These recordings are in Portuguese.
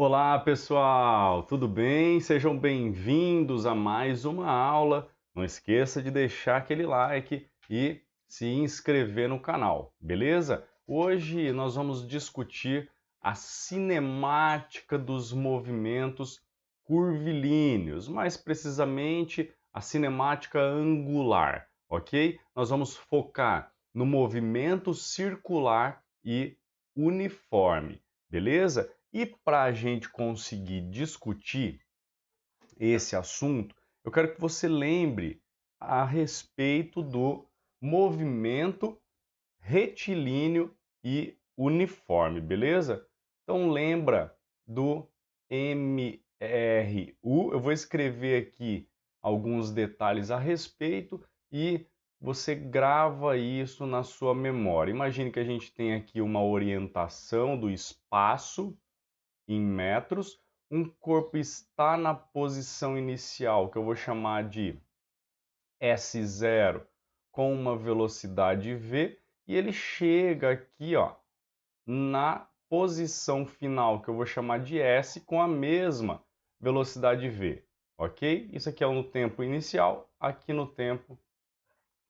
Olá, pessoal, tudo bem? Sejam bem-vindos a mais uma aula. Não esqueça de deixar aquele like e se inscrever no canal, beleza? Hoje nós vamos discutir a cinemática dos movimentos curvilíneos, mais precisamente a cinemática angular, ok? Nós vamos focar no movimento circular e uniforme, beleza? E para a gente conseguir discutir esse assunto, eu quero que você lembre a respeito do movimento retilíneo e uniforme, beleza? Então lembra do MRU. Eu vou escrever aqui alguns detalhes a respeito e você grava isso na sua memória. Imagine que a gente tem aqui uma orientação do espaço em metros, um corpo está na posição inicial, que eu vou chamar de S0, com uma velocidade v, e ele chega aqui, ó, na posição final, que eu vou chamar de S, com a mesma velocidade v, ok? Isso aqui é no tempo inicial, aqui no tempo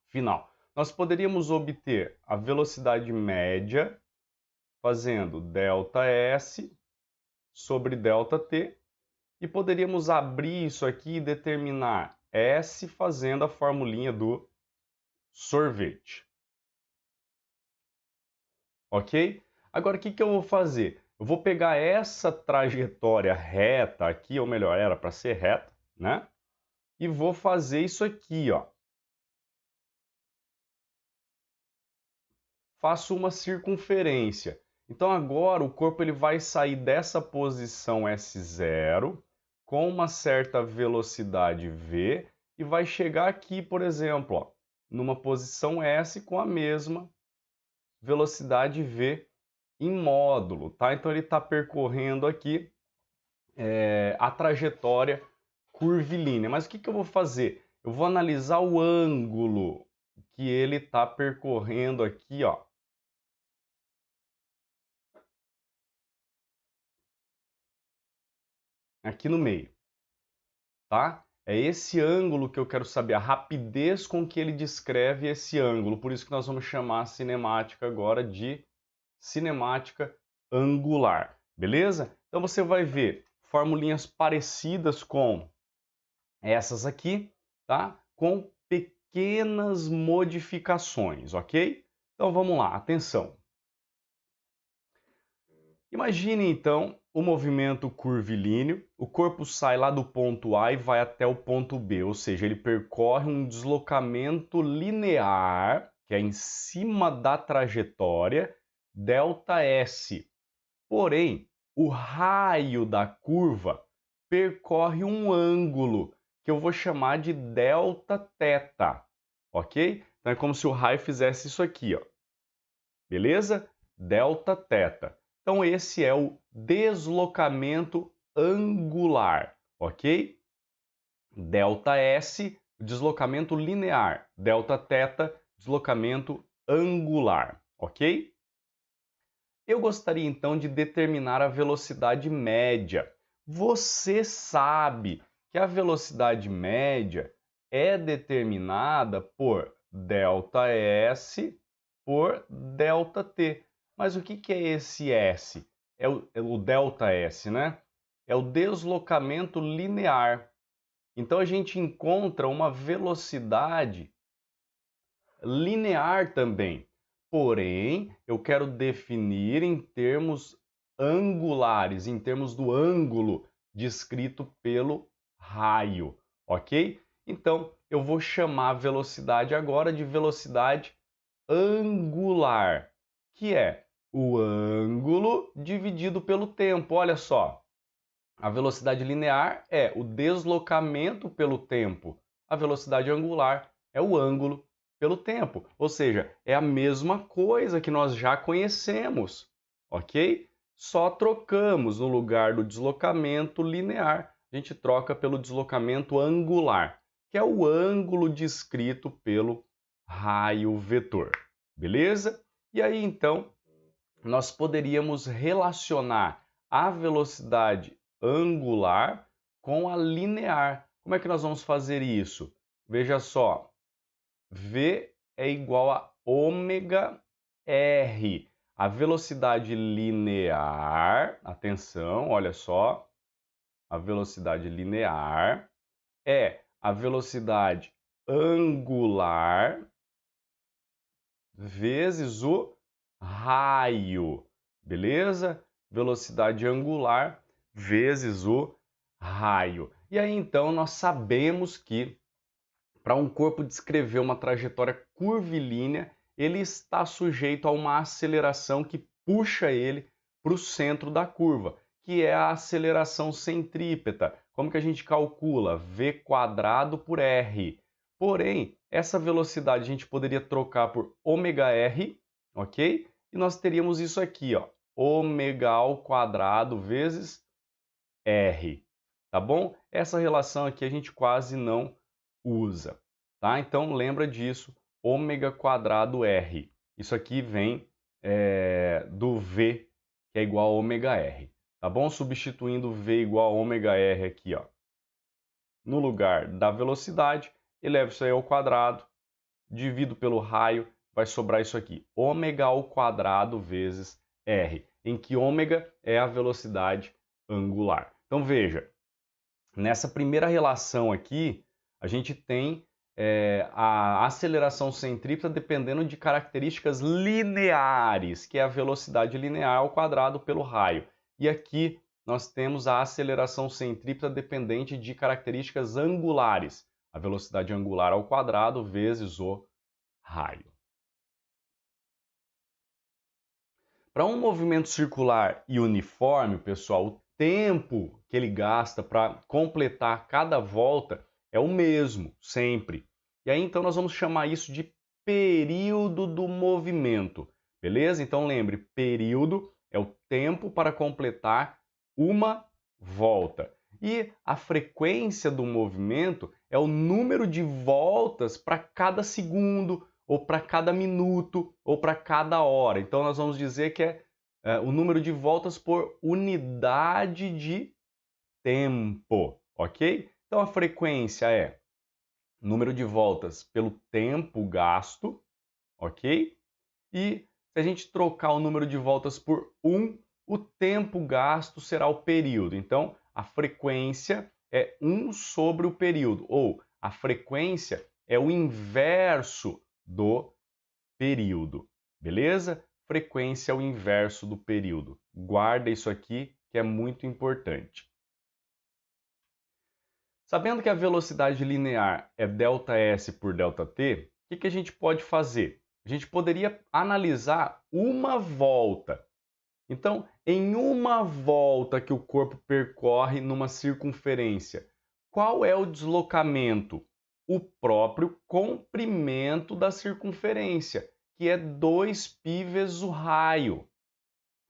final. Nós poderíamos obter a velocidade média fazendo ΔS sobre ΔT, e poderíamos abrir isso aqui e determinar S fazendo a formulinha do sorvete. Ok? Agora, o que eu vou fazer? Eu vou pegar essa trajetória reta aqui, ou melhor, era para ser reta, né? E vou fazer isso aqui, ó. Faço uma circunferência. Então agora o corpo ele vai sair dessa posição S0 com uma certa velocidade v e vai chegar aqui, por exemplo, ó, numa posição S com a mesma velocidade v em módulo, tá? Então ele está percorrendo aqui a trajetória curvilínea. Mas o que eu vou fazer? Eu vou analisar o ângulo que ele está percorrendo aqui, ó. Aqui no meio, tá? É esse ângulo que eu quero saber, a rapidez com que ele descreve esse ângulo. Por isso que nós vamos chamar a cinemática agora de cinemática angular, beleza? Então você vai ver formulinhas parecidas com essas aqui, tá? Com pequenas modificações, ok? Então vamos lá, atenção. Imagine então o movimento curvilíneo, o corpo sai lá do ponto A e vai até o ponto B, ou seja, ele percorre um deslocamento linear, que é em cima da trajetória, ΔS. Porém, o raio da curva percorre um ângulo, que eu vou chamar de Δθ, ok? Então é como se o raio fizesse isso aqui, ó. Beleza? Δθ. Então esse é o deslocamento angular, ok? ΔS, deslocamento linear. Δθ, deslocamento angular, ok? Eu gostaria então de determinar a velocidade média. Você sabe que a velocidade média é determinada por ΔS por ΔT. Mas o que é esse S? É o ΔS, né? É o deslocamento linear. Então a gente encontra uma velocidade linear também. Porém, eu quero definir em termos angulares, em termos do ângulo descrito pelo raio, ok? Então, eu vou chamar a velocidade agora de velocidade angular, que é o ângulo dividido pelo tempo. Olha só, a velocidade linear é o deslocamento pelo tempo. A velocidade angular é o ângulo pelo tempo. Ou seja, é a mesma coisa que nós já conhecemos, ok? Só trocamos no lugar do deslocamento linear, a gente troca pelo deslocamento angular, que é o ângulo descrito pelo raio vetor. Beleza? E aí então nós poderíamos relacionar a velocidade angular com a linear. Como é que nós vamos fazer isso? Veja só, V é igual a ômega R. A velocidade linear, atenção, olha só, a velocidade linear é a velocidade angular vezes o raio, beleza? Velocidade angular vezes o raio. E aí então nós sabemos que para um corpo descrever uma trajetória curvilínea, ele está sujeito a uma aceleração que puxa ele para o centro da curva, que é a aceleração centrípeta. Como que a gente calcula? V quadrado por R. Porém, essa velocidade a gente poderia trocar por ômega-r, ok? E nós teríamos isso aqui, ó, ômega ao quadrado vezes R, tá bom? Essa relação aqui a gente quase não usa, tá? Então lembra disso, ômega quadrado R. Isso aqui vem do V, que é igual a ômega R, tá bom? Substituindo V igual a ômega R aqui, ó, no lugar da velocidade, elevo isso aí ao quadrado, divido pelo raio, vai sobrar isso aqui, ômega ao quadrado vezes R, em que ômega é a velocidade angular. Então veja, nessa primeira relação aqui, a gente tem a aceleração centrípeta dependendo de características lineares, que é a velocidade linear ao quadrado pelo raio. E aqui nós temos a aceleração centrípeta dependente de características angulares, a velocidade angular ao quadrado vezes o raio. Para um movimento circular e uniforme, pessoal, o tempo que ele gasta para completar cada volta é o mesmo, sempre. E aí então nós vamos chamar isso de período do movimento, beleza? Então lembre, período é o tempo para completar uma volta. E a frequência do movimento é o número de voltas para cada segundo, ou para cada minuto, ou para cada hora. Então nós vamos dizer que é o número de voltas por unidade de tempo, ok? Então a frequência é número de voltas pelo tempo gasto, ok? E se a gente trocar o número de voltas por 1, o tempo gasto será o período. Então a frequência é 1 sobre o período, ou a frequência é o inverso do período, beleza? Frequência é o inverso do período. Guarda isso aqui que é muito importante. Sabendo que a velocidade linear é ΔS por ΔT, o que a gente pode fazer? A gente poderia analisar uma volta. Então, em uma volta que o corpo percorre numa circunferência, qual é o deslocamento? O próprio comprimento da circunferência, que é 2π vezes o raio,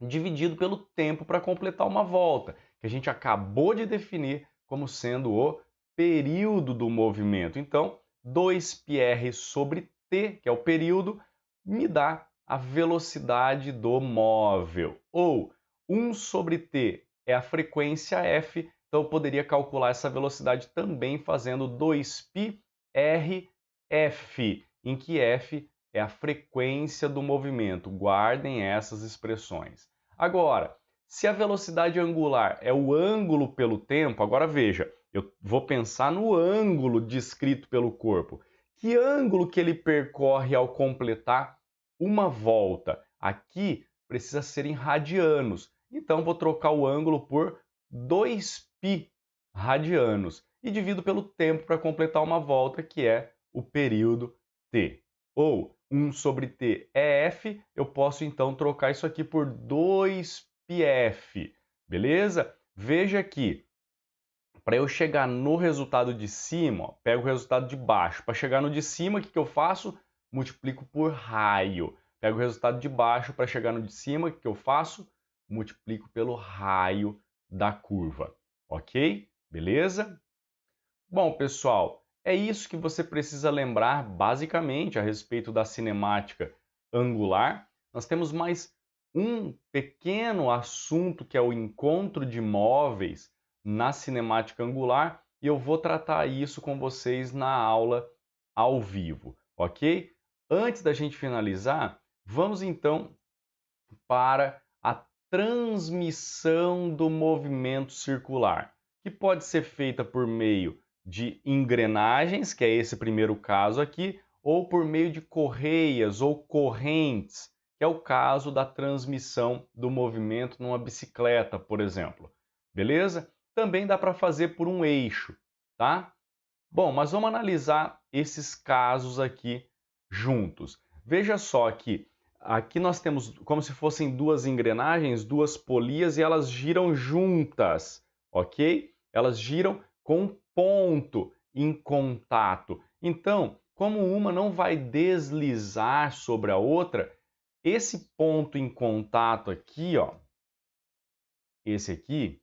dividido pelo tempo para completar uma volta, que a gente acabou de definir como sendo o período do movimento. Então, 2πr sobre t, que é o período, me dá a velocidade do móvel. Ou 1 sobre t é a frequência f, então eu poderia calcular essa velocidade também fazendo 2πrf, em que f é a frequência do movimento. Guardem essas expressões. Agora, se a velocidade angular é o ângulo pelo tempo, agora veja, eu vou pensar no ângulo descrito pelo corpo. Que ângulo que ele percorre ao completar uma volta? Aqui precisa ser em radianos. Então vou trocar o ângulo por 2π radianos e divido pelo tempo para completar uma volta, que é o período t. Ou 1 sobre t é f, eu posso então trocar isso aqui por 2πf, beleza? Veja aqui, para eu chegar no resultado de cima, ó, pego o resultado de baixo. Para chegar no de cima, o que eu faço? Multiplico por raio. Pego o resultado de baixo, para chegar no de cima, o que eu faço? Multiplico pelo raio da curva, ok? Beleza? Bom, pessoal, é isso que você precisa lembrar basicamente a respeito da cinemática angular. Nós temos mais um pequeno assunto que é o encontro de móveis na cinemática angular e eu vou tratar isso com vocês na aula ao vivo, ok? Antes da gente finalizar, vamos então para a transmissão do movimento circular, que pode ser feita por meio de engrenagens, que é esse primeiro caso aqui, ou por meio de correias ou correntes, que é o caso da transmissão do movimento numa bicicleta, por exemplo. Beleza? Também dá para fazer por um eixo, tá? Bom, mas vamos analisar esses casos aqui juntos. Veja só que aqui nós temos como se fossem duas engrenagens, duas polias e elas giram juntas, ok? Elas giram com um ponto em contato. Então, como uma não vai deslizar sobre a outra, esse ponto em contato aqui, ó, esse aqui,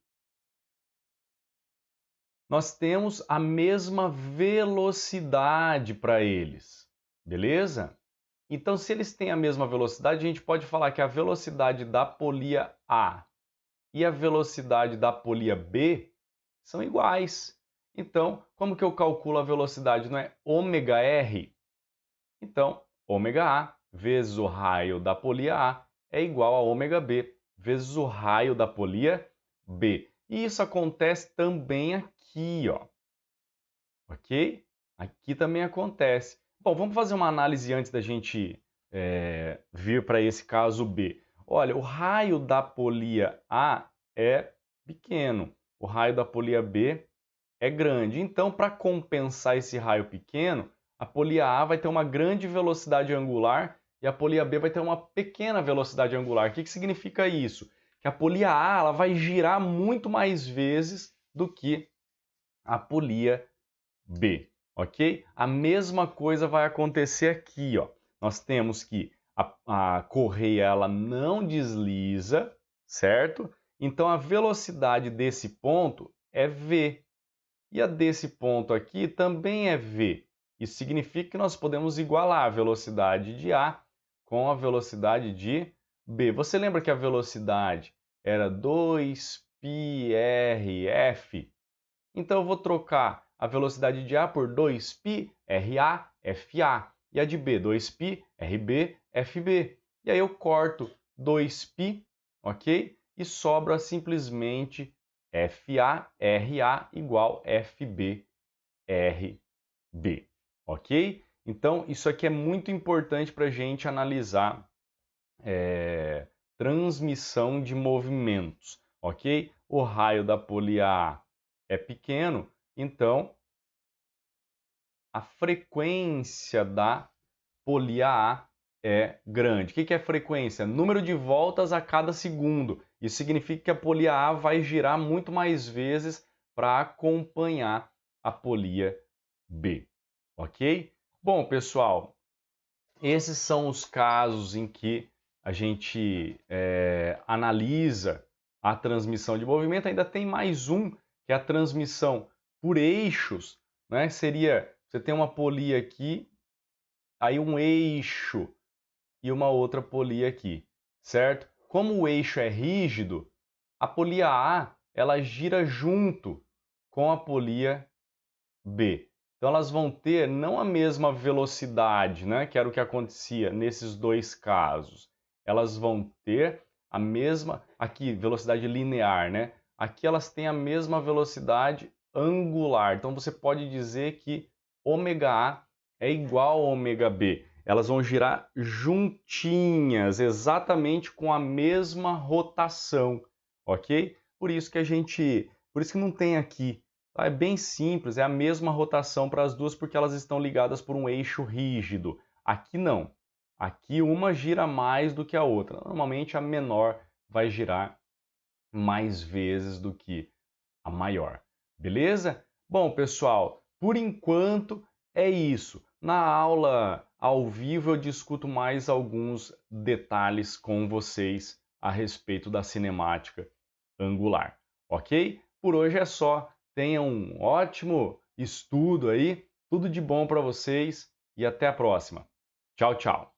nós temos a mesma velocidade para eles, beleza? Então, se eles têm a mesma velocidade, a gente pode falar que a velocidade da polia A e a velocidade da polia B são iguais. Então, como que eu calculo a velocidade? Não é ômega R? Então, ômega A vezes o raio da polia A é igual a ômega B vezes o raio da polia B. E isso acontece também aqui, ó. Ok? Aqui também acontece. Bom, vamos fazer uma análise antes da gente vir para esse caso B. Olha, o raio da polia A é pequeno, o raio da polia B é grande. Então, para compensar esse raio pequeno, a polia A vai ter uma grande velocidade angular e a polia B vai ter uma pequena velocidade angular. O que significa isso? Que a polia A ela vai girar muito mais vezes do que a polia B, ok? A mesma coisa vai acontecer aqui, ó. Nós temos que a correia ela não desliza, certo? Então a velocidade desse ponto é v. E a desse ponto aqui também é v. Isso significa que nós podemos igualar a velocidade de A com a velocidade de B. Você lembra que a velocidade era 2πrf? Então eu vou trocar a velocidade de A por 2π RA FA e a de B 2π RB FB. E aí eu corto 2π, ok? E sobra simplesmente FA RA igual FB RB, ok? Então isso aqui é muito importante para a gente analisar transmissão de movimentos, ok? O raio da polia A é pequeno, então a frequência da polia A é grande. O que é frequência? Número de voltas a cada segundo. Isso significa que a polia A vai girar muito mais vezes para acompanhar a polia B, ok? Bom, pessoal, esses são os casos em que a gente analisa a transmissão de movimento. Ainda tem mais um, que é a transmissão por eixos, né? Seria, você tem uma polia aqui, aí um eixo e uma outra polia aqui, certo? Como o eixo é rígido, a polia A ela gira junto com a polia B. Então elas vão ter não a mesma velocidade, né, que era o que acontecia nesses dois casos. Elas vão ter a mesma, aqui, velocidade linear, né? Aqui elas têm a mesma velocidade angular. Então você pode dizer que ômega A é igual a ômega B. Elas vão girar juntinhas, exatamente com a mesma rotação, ok? Por isso que não tem aqui. É bem simples, é a mesma rotação para as duas porque elas estão ligadas por um eixo rígido. Aqui não. Aqui uma gira mais do que a outra. Normalmente a menor vai girar mais vezes do que a maior. Beleza? Bom, pessoal, por enquanto é isso. Na aula ao vivo eu discuto mais alguns detalhes com vocês a respeito da cinemática angular, ok? Por hoje é só. Tenham um ótimo estudo aí, tudo de bom para vocês e até a próxima. Tchau, tchau.